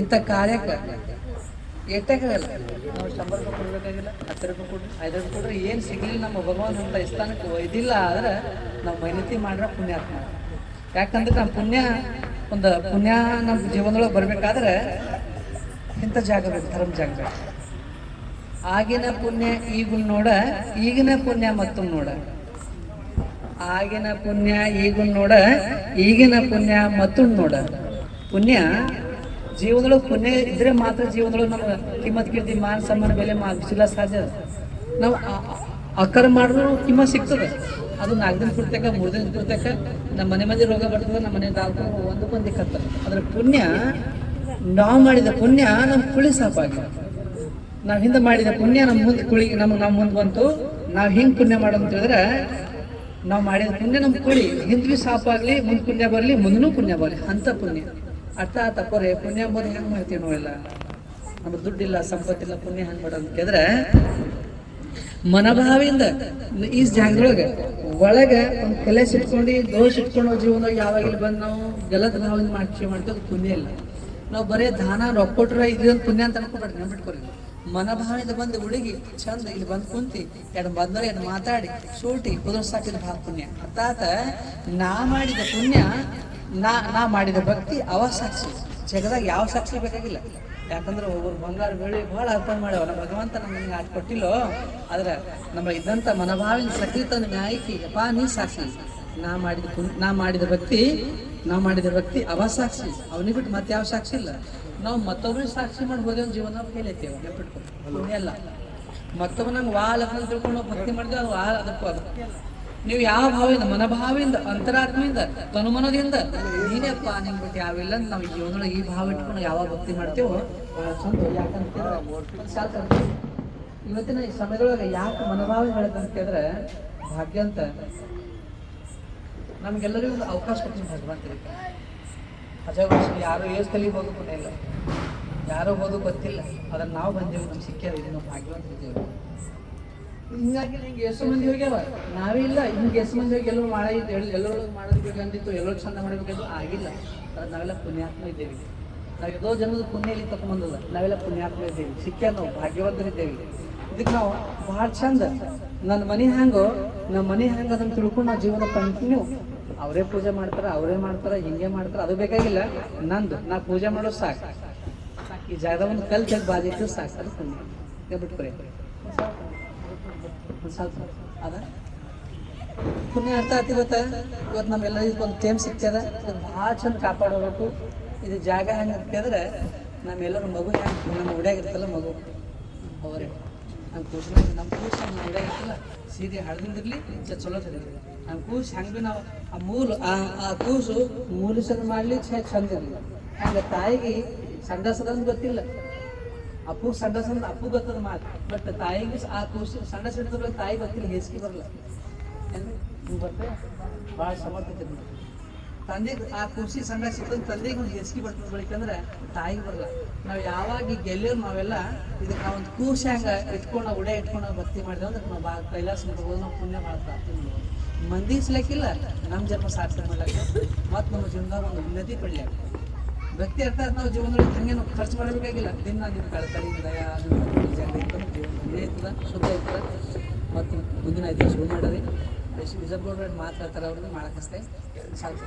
ಇಂಥ ಕಾರ್ಯಕ್ಕೆ ಎಷ್ಟಾಗಲ್ಲ. ನಾವು 100 ರೂಪಾಯಿ ಕೊಡಬೇಕಾಗಿಲ್ಲ, 10 ರೂಪಾಯಿ ಕೊಡ್ರಿ, 5 ರೂಪಾಯಿ ಕೊಡ್ರಿ, ಏನು ಸಿಗಲಿಲ್ಲ ನಮ್ಮ ಭಗವಾನ್ ಅಂತ ಸ್ಥಾನಕ್ಕೆ ಒಯ್ದಿಲ್ಲ ಆದ್ರೆ ನಾವು ಮೈನತಿ ಮಾಡ್ರೆ ಪುಣ್ಯಾತ್ಮ. ಯಾಕಂದ್ರೆ ನಮ್ಮ ಪುಣ್ಯ ನಮ್ಮ ಜೀವನದೊಳಗೆ ಬರಬೇಕಾದ್ರೆ ಇಂಥ ಜಾಗ ಬೇಕು, ಧರ್ಮ ಜಾಗ ಬೇಕು. ಆಗಿನ ಪುಣ್ಯ ಈಗಿನ ನೋಡ, ಈಗಿನ ಪುಣ್ಯ ಮತ್ತೊಮ್ಮೆ ನೋಡ. ಆಗಿನ ಪುಣ್ಯ ಈಗಿನ ನೋಡ, ಈಗಿನ ಪುಣ್ಯ ಮತ್ತೊಮ್ಮೆ ನೋಡ. ಪುಣ್ಯ ಜೀವನದೊಳಗೆ ಪುಣ್ಯ ಇದ್ರೆ ಮಾತ್ರ ಜೀವನದೊಳಗೆ ನಮ್ಗೆ ಕಿಮ್ಮತ್ ಕೀರ್ತಿ ಮಾನ ಸಮ್ಮಾನ ಬೆಲೆ ಸಿಲ್ಲ ಸಾಧ್ಯ. ನಾವು ಅಕ್ಕರ್ ಮಾಡಿದ್ರು ಕಿಮ್ಮತ್ ಸಿಗ್ತದೆ. ಅದು 4 ದಿನ ಕೊಡ್ತಕ್ಕ, 3 ದಿನ ಕೊಡ್ತಕ್ಕ. ನಮ್ಮ ಮನೆ ಮಂದಿ ರೋಗ ಬರ್ತದೆ, ನಮ್ಮ ಮನೆ ದಾಲ್ಕೊಂಡು ಒಂದಕ್ಕೊಂದು ದಿಕ್ಕತ್ತಲ್ಲ. ಅದ್ರ ಪುಣ್ಯ, ನಾವು ಮಾಡಿದ ಪುಣ್ಯ ನಮ್ಗೆ ಕುಳಿ ಸಾಪಾಗಿ, ನಾವು ಹಿಂದೆ ಮಾಡಿದ ಪುಣ್ಯ ನಮ್ಮ ಮುಂದೆ ಕುಳಿ ನಮ್ಮ ಮುಂದೆ ಬಂತು. ನಾವು ಹಿಂಗೆ ಪುಣ್ಯ ಮಾಡೋದು ಅಂತ ಹೇಳಿದ್ರೆ ನಾವು ಮಾಡಿದ ಪುಣ್ಯ ನಮ್ಗೆ ಕುಳಿ ಹಿಂದ್ವಿ ಸಾಪಾಗಲಿ, ಮುಂದೆ ಪುಣ್ಯ ಬರಲಿ, ಮುಂದೂ ಪುಣ್ಯ ಬರಲಿ ಅಂಥ ಪುಣ್ಯ. ಅರ್ಥ ತಪ್ಪರೆ ಪುಣ್ಯ ಅಂಬೋದು ಹೆಂಗೆ ಮಾಡ್ತೀವಿ ನಾವೆಲ್ಲ? ನಮ್ಗೆ ದುಡ್ಡಿಲ್ಲ, ಸಂಪತ್ತಿಲ್ಲ, ಪುಣ್ಯ ಹೆಂಗೆ ಮಾಡೋದು ಅಂತ ಹೇಳಿದ್ರೆ ಮನೋಭಾವಿಯಿಂದ ಈ ಜಾಗದೊಳಗೆ ಒಳಗೆ ಒಂದು ಕೆಲಸ ಇಟ್ಕೊಂಡು ದೋಷ ಇಟ್ಕೊಂಡು ಜೀವನ ಯಾವಾಗಲೂ ಬಂದು ನಾವು ಗಲತ್ ಭಾವನೆ ಮಾಡ್ತೀವಿ, ಪುಣ್ಯ ಇಲ್ಲ. ನಾವು ಬರೀ ದಾನ ರೊಕ್ಕ ಕೊಟ್ರೆ ಇದೊಂದು ಪುಣ್ಯ ಅಂತ ಅನ್ಕೊಬೇಡ್ರಿ, ನೆನ್ಬಿಟ್ಕೊರಿ. ಮನೋಭಾವದಿಂದ ಬಂದು ಹುಡುಗಿ ಚಂದ ಇಲ್ಲಿ ಬಂದು ಕುಂತಿ ಎರಡು ಮಾತಾಡಿ ಸೂಟಿ ಕುದುರೆ ಸಾಕಿದ ಭಾಳ ಪುಣ್ಯ. ಅರ್ಥಾತ್ ನಾ ಮಾಡಿದ ಪುಣ್ಯ, ನಾ ಮಾಡಿದ ಭಕ್ತಿ ಅವ ಸಾಕ್ಷಿ. ಜಗದಾಗ ಯಾವ ಸಾಕ್ಷಿ ಬೇಕಾಗಿಲ್ಲ. ಯಾಕಂದ್ರೆ ಒಬ್ಬರು ಬಂಗಾರ ಬೆಳ್ಳಿ ಭಾಳ ಅರ್ಪಣೆ ಮಾಡ್ಯಾವ. ನಮ್ಮ ಭಗವಂತ ನಮಗೆ ಆಟ ಕೊಟ್ಟಿಲ್ಲೋ, ಆದ್ರೆ ನಮ್ಮ ಇದ್ದಂಥ ಮನೋಭಾವಿನ ಸಕ್ರಿತ ನ್ಯಾಯಕ್ಕೆ ಅಪ್ಪ ನೀ ಸಾಕ್ಷಿ. ನಾ ಮಾಡಿದ ಭಕ್ತಿ ಅವ ಸಾಕ್ಷಿ. ಅವನಿಗೆ ಬಿಟ್ಟು ಮತ್ತೆ ಯಾವ ಸಾಕ್ಷಿ ಇಲ್ಲ. ನಾವು ಮತ್ತೊಬ್ಬರಿಗೆ ಸಾಕ್ಷಿ ಮಾಡಿ ಹೋದೇವ್ ಜೀವನ ಫೇಲ್ ಐತೇವೆ, ನೆನ್ಪಿಟ್ಕೊಂಡು. ಪುಣ್ಯ ಅಲ್ಲ. ಮತ್ತೊಬ್ಬ ನಂಗೆ ಅಂತ ತಿಳ್ಕೊಂಡು ನಾವು ಭಕ್ತಿ ಮಾಡಿದ್ವಿ, ಅದು ಅದಕ್ಕೂ ಅದು. ನೀವು ಯಾವ ಭಾವದಿಂದ, ಮನೋಭಾವಿಯಿಂದ, ಅಂತರಾತ್ಮೆಯಿಂದ, ತನುಮನದಿಂದ ನೀನೇಪ್ಪ ನಿಂಗೆ ಬಿಟ್ಟು ಯಾವಿಲ್ಲ ಅಂತ ನಾವು ಜೀವನದೊಳಗೆ ಈ ಭಾವ ಇಟ್ಕೊಂಡು ಯಾವಾಗ ಭಕ್ತಿ ಮಾಡ್ತೇವೋ ಭಾಳ ಚಂದ. ಯಾಕಂತಂದ್ರೆ ಇವತ್ತಿನ ಈ ಸಮಯದೊಳಗೆ ಯಾಕೆ ಮನೋಭಾವ ಹೇಳಕ್ಕಂತಂದ್ರೆ ಭಾಗ್ಯ ಅಂತ ನಮಗೆಲ್ಲರಿಗೂ ಒಂದು ಅವಕಾಶ ಕೊಡ್ತೀನಿ ಭಗವಂತರಿಗೆ. ಅಜಾವಕಾಶ ಯಾರು ತಲೆ ಹೋಗೋ ಪುಣ್ಯ ಇಲ್ಲ, ಯಾರೋ ಹೋದು ಗೊತ್ತಿಲ್ಲ. ಅದನ್ನು ನಾವು ಬಂದೇವು, ನಮ್ಗೆ ಸಿಕ್ಕ್ಯಾವ, ಇದು ನಾವು ಭಾಗ್ಯವಂತರಿದ್ದೇವೆ. ಹಿಂಗಾಗಿ ಹಿಂಗೆ ಎಷ್ಟು ಮಂದಿ ಹೋಗ್ಯಾವ, ನಾವೇ ಇಲ್ಲ. ಹಿಂಗೆ ಎಷ್ಟು ಮಂದಿ ಹೋಗಿ ಎಲ್ಲರೂ ಎಲ್ಲರೊಳಗೆ ಮಾಡೋದು ಅಂದಿತ್ತು, ಎಲ್ಲರೂ ಚಂದ ಮಾಡಬೇಕಂದು ಆಗಿಲ್ಲ. ಅದು ನಾವೆಲ್ಲ ಪುಣ್ಯಾತ್ಮ ಇದ್ದೇವೆ. ನಾವು ಎಷ್ಟೋ ಜನದ ಪುಣ್ಯ ಇಲ್ಲಿ ತಗೊಂಬಂದಲ್ಲ, ನಾವೆಲ್ಲ ಪುಣ್ಯಾತ್ಮ ಇದ್ದೇವೆ, ಸಿಕ್ಕ ನಾವು ಭಾಗ್ಯವಂತರಿದ್ದೇವೆ. ಇದಕ್ಕೆ ನಾವು ಭಾಳ ಚಂದ ನನ್ನ ಮನೆ ಹ್ಯಾಂಗೋ, ನಮ್ಮ ಮನೆ ಹ್ಯಾಂಗ ಅದನ್ನು ತಿಳ್ಕೊಂಡು ನಾವು ಜೀವನ ಕಂಟಿನ್ಯೂ ಅವರೇ ಪೂಜೆ ಮಾಡ್ತಾರೆ, ಹಿಂಗೆ ಮಾಡ್ತಾರೆ, ಅದು ಬೇಕಾಗಿಲ್ಲ. ನಾ ಪೂಜೆ ಮಾಡೋದು ಸಾಕು. ಈ ಜಾಗದ ಒಂದು ಕಲ್ ತೆಗೆದು ಬಾಜಿಟ್ಟು ಸಾಕು, ಅದು ಪುಣ್ಯ ಬಿಟ್ಕೊರೆ ಸ್ವಲ್ಪ ಅದ ಪುಣ್ಯ. ಅರ್ಥ ಆಯ್ತು. ಇವತ್ತು ನಮ್ಮೆಲ್ಲರಿಗೂ ಒಂದು ಟೈಮ್ ಸಿಗ್ತದ, ಭಾಳ ಚಂದ ಕಾಪಾಡಬೇಕು. ಇದು ಜಾಗ ಹೆಂಗೆ ಅಂತಂದ್ರೆ ನಮ್ಮೆಲ್ಲರೂ ಮಗು ಹೆಂಗೆ ನಮ್ಮ ಹುಡ್ಯಾಗಿರ್ತಲ್ಲ ಮಗು ಅವರೇ ನಮ್ಮ ಕೂಸು ನಮ್ಮ ಹುಡ್ಯಾಗಿರ್ತಲ್ಲ ಸೀರೆ ಹಡ್ದಿಂದಿರಲಿ ಚಲೋ ತರಲಿ. ನಮ್ಮ ಕೂಸು ಹೆಂಗೆ ಭೀ ನಾವು ಆ ಕೂಸು ಮೂಲಿಸದ ಮಾಡಲಿ ಚಂದ ಇರಲಿ. ಹಂಗೆ ತಾಯಿಗೆ ಸಂಡಸದಂದು ಗೊತ್ತಿಲ್ಲ, ಅಪ್ಪು ಸಂಡಸಂದ ಅಪ್ಪು ಗೊತ್ತದ ಮಾತು. ಬಟ್ ತಾಯಿಗೆ ಆ ಕೂಸು ಸಂಡಸ ಹಿಡಿದ್ರೆ ತಾಯಿ ಗೊತ್ತಿಲ್ಲ, ಹೇಸಿಗೆ ಬರಲ್ಲ. ನೀವು ಬರ್ತೇ ಭಾಳ ಸಮರ್ಥತೆ. ತಂದೆಗೆ ಆ ಕೂಸಿ ಸಂಡ ಸಿಕ್ಕ ತಂದೆಗೆ ಒಂದು ಹೇಸಿಗೆ ಬರ್ತದೆ ಬೆಳಿಕಂದ್ರೆ ತಾಯಿಗೆ ಬರಲ್ಲ. ನಾವು ಯಾವಾಗ ಈಗ ಗೆಲ್ಲಿಯವ್ರು ನಾವೆಲ್ಲ ಇದಕ್ಕೆ ನಾವು ಒಂದು ಕೂಸಿ ಹಂಗೆ ಇಟ್ಕೊಂಡು ನಾವು ಉಡೆ ಇಟ್ಕೊಂಡು ನಾವು ಭಕ್ತಿ ಮಾಡಿದ್ರೆ ಅಂದ್ರೆ ನಾವು ಕೈಲಾಸ ಹೋಗೋದು ನಾವು ಪುಣ್ಯ ಭಾಳ ಪ್ರಾರ್ಥನೆ ಮಾಡ್ಬೋದು. ಮಂದಿ ಇಸ್ಲಿಕ್ಕಿಲ್ಲ, ನಮ್ಮ ಜನ್ಮ ಸಾರ್ಥಕ ಮಾಡ್ಲಾಕ ಮತ್ತು ನಮ್ಮ ಜೀವನದಾಗ ಒಂದು ಉನ್ನತಿ ಪಡ್ಲಾಕ. ಭಕ್ತಿ ಅರ್ಥಾತ್ ನಾವು ಜೀವನದೊಳಗೆ ಹಂಗೆ ನಾವು ಖರ್ಚು ಮಾಡಬೇಕಾಗಿಲ್ಲ. ದಿನ ನಿಮ್ಮ ಕಳಕಳಿ ದಯ ಜಾಗ ಇರ್ತದೆ, ಜೀವನ ಇರ್ತದೆ, ಶುದ್ಧ ಇರ್ತದೆ. ಮತ್ತು ಮುಂದಿನ 5 ಶುರು ಮಾಡಿರಿ. ಎಷ್ಟು ವಿಜಯಗೌಡ್ರು ಮಾತಾಡ್ತಾರೆ, ಅವ್ರಿಗೆ ಮಾಡಕ್ಕಷ್ಟೇ ಸಾಕು.